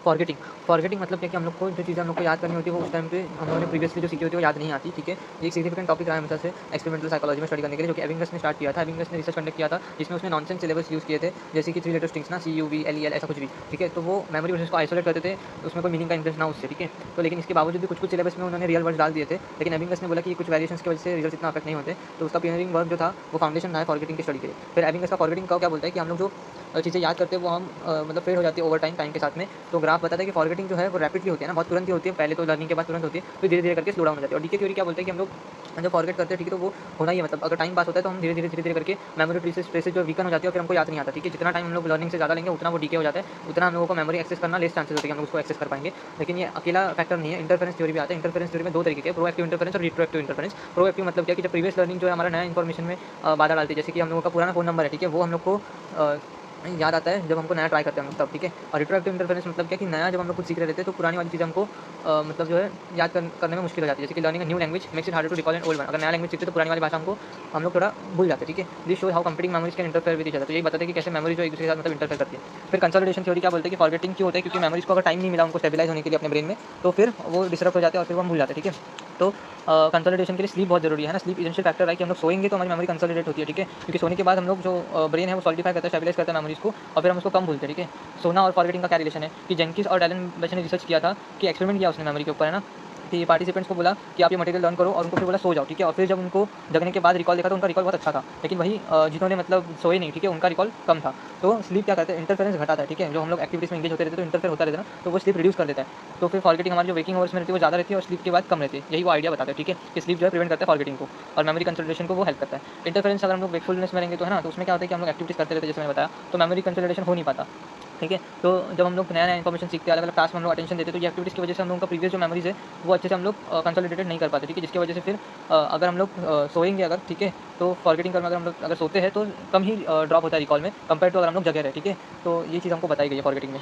Forgetting forgetting मतलब क्या कि हम लोग को जो चीज़ें हम लोग को याद करनी होती है वो उस टाइम पे हम लोगों ने प्रीवियसली जो सीखी होती है वो याद नहीं आती, ठीक है। ये एक सिग्निफिकेंट टॉपिक रहा है हमेशा से एक्सपेरिमेंटल साइकोलॉजी में स्टडी करने के लिए, जो कि एबिंगस ने स्टार्ट किया था। एबिंगस ने रिसर्च कंडक्ट किया था जिसमें उसने नॉनसेंस सिलेबस यूज़ किए थे, जैसे कि 3 लेटर स्ट्रिंग्स ना, CUV, LEL ऐसा कुछ भी, ठीक है। तो वो मेमोरी प्रोसेस को आइसोलेट करते थे, उसमें कोई मीनिंग का इंटरेस्ट ना उससे, ठीक है। तो लेकिन इसके बावजूद भी कुछ-कुछ सिलेबस में उन्होंने रियल वर्ड्स डाल दिए थे, लेकिन एबिंगस ने बोला कि कुछ वेरिएशंस की वजह से रिजल्ट्स इतना अफेक्ट नहीं होते। तो उसका पियोनियरिंग वर्क जो था वो फाउंडेशन रहा है फॉरगेटिंग की स्टडी के लिए। फिर एबिंगस का फॉरगेटिंग का क्या बोलता है कि हम लोग जो चीज़ें याद करते हैं वो हम मतलब फेड हो जाती है ओवर टाइम के साथ में। तो ग्राफ बताता है कि फॉरगेटिंग जो है वो रैपिडली होती है ना, बहुत तुरंत ही होती है, पहले तो लर्निंग के बाद तुरंत होती है, फिर धीरे-धीरे करके स्लो डाउन हो जाती है। और डीके थ्योरी क्या बोलता है कि हम लोग जब फॉरगेट करते हैं, ठीक है, तो वो होना ही है, मतलब अगर टाइम पास होता है तो हम धीरे-धीरे करके मेमोरी ट्रेसेस जो वीकन हो जाती है और फिर हमको याद नहीं आता, ठीक है। जितना टाइम हम लोग लर्निंग से ज़्यादा लेंगे उतना वो डीके हो जाता है, उतना हम लोगों को मेमोरी एक्सेस करना लेस चांसेस होते हैं कि हम लोग उसको एक्सेस कर पाएँगे। लेकिन ये अकेला फैक्टर नहीं है, इंटरफेरेंस थ्योरी भी आता है। इंटरफेरेंस थ्योरी में 2 तरीके के, प्रोएक्टिव इंटरफेरेंस और रिट्रोएक्टिव इंटरफेरेंस। प्रोएक्टिव मतलब क्या है कि जब प्रीवियस लर्निंग जो है हमारा नया इन्फॉर्मेशन में बाधा डालती है, जैसे कि हम लोगों का पुराना फ़ोन नंबर है, ठीक है, वो हम लोग को याद आता है जब हमको नया ट्राई करते हैं हम लोग तब, ठीक है। और रिट्रोएक्टिव इंटरफेरेंस मतलब क्या है कि नया जब हम लोग कुछ सीख रहे थे तो पुरानी वाली चीज़ें हमको मतलब जो है याद करने में मुश्किल हो जाती है। जैसे कि learning a new language makes it harder to recall an old one. अगर नया लैंग्वेज सीखते तो पुरानी वाली भाषा हम लोग थोड़ा भूल जाते हैं, ठीक है। This shows how computing memories can interfere with each other. तो यही बताता है कि कैसे मेमोरी जो एक दूसरे के साथ मतलब इंटरफेयर करती है। फिर कंसोलिडेशन थ्योरी क्या बोलते हैं कि फॉरगेटिंग क्यों होता है, क्योंकि मेमोरीज को अगर टाइम नहीं मिला उनको स्टेबलाइज होने के लिए अपने ब्रेन में, तो फिर वो डिसरप्ट हो जाते हैं और फिर वो हम भूल जाते हैं, ठीक है। तो कंसोलिडेशन के लिए स्लीप बहुत जरूरी है ना। स्लीप एसेंशियल फैक्टर है कि हम लोग सोएंगे तो हमारी मेमोरी कंसोलिडेट होती है, ठीक है। क्योंकि सोने के बाद हम लोग जो ब्रेन है वो सॉलिडिफाई करता है, स्टेबलाइज करता है मेमोरीज को, और फिर हम उसको कम भूलते हैं, ठीक है। सोना और फॉरगेटिंग का क्या रिलेशन है कि जेनकिंस और डैलन बेच ने रिसर्च किया था, कि एक्सपेरिमेंट किया उसने मेमोरी के ऊपर, है ना, कि पार्टिसिपेंट्स को बोला कि आप ये मटेरियल लर्न करो और उनको फिर बोला सो जाओ, ठीक है। और फिर जब उनको जगने के बाद रिकॉल देखा तो उनका रिकॉल बहुत अच्छा था, लेकिन वही जिन्होंने मतलब सोए नहीं, ठीक है, उनका रिकॉल कम था। तो स्लीप क्या करता है, इंटरफेरेंस घटाता है, ठीक है। जो हम लोग एक्टिविटीज़ में एंगेज होते रहते तो इंटरफेयर होता रहता है ना, तो वो स्लीप रिड्यूस कर देता है। तो फिर फॉरगेटिंग हमारी जो वेकिंग आवर्स में रहती है वो ज़्यादा रहती है और स्लीप के बाद कम रहती है। यही वो आइडिया बताता है, ठीक है, कि स्लीप जो है प्रिवेंट करता है फॉरगेटिंग को और मेमोरी कंसोलिडेशन को वो हेल्प करता है। इंटरफेरेंस अगर हम लोग वेकफुलनेस में रहेंगे तो है ना, तो उसमें क्या होता है कि हम लोग एक्टिविटीज़ करते रहते हैं, जैसे मैंने बताया, तो मेमोरी कंसोलिडेशन हो नहीं पाता, ठीक है। तो जब हम लोग नया-नया इन्फॉर्मेशन सीखते हैं, अलग-अलग टास्क में हम लोग अटेंशन देते हैं, तो ये एक्टिविटीज़ की वजह से हम लोगों का प्रीवियस जो मेमोरीज़ है, वो अच्छे से हम लोग कंसोलिडेटेड नहीं कर पाते, ठीक है। जिसकी वजह से फिर अगर हम लोग सोएंगे अगर, ठीक है, तो फॉरगेटिंग करने में अगर हम लोग अगर सोते हैं तो कम ही ड्रॉप होता है रिकॉल में, कंपेयर टू अगर हम लोग जगे रहे, ठीक है। तो ये चीज़ हमको बताई गई है फॉरगेटिंग में।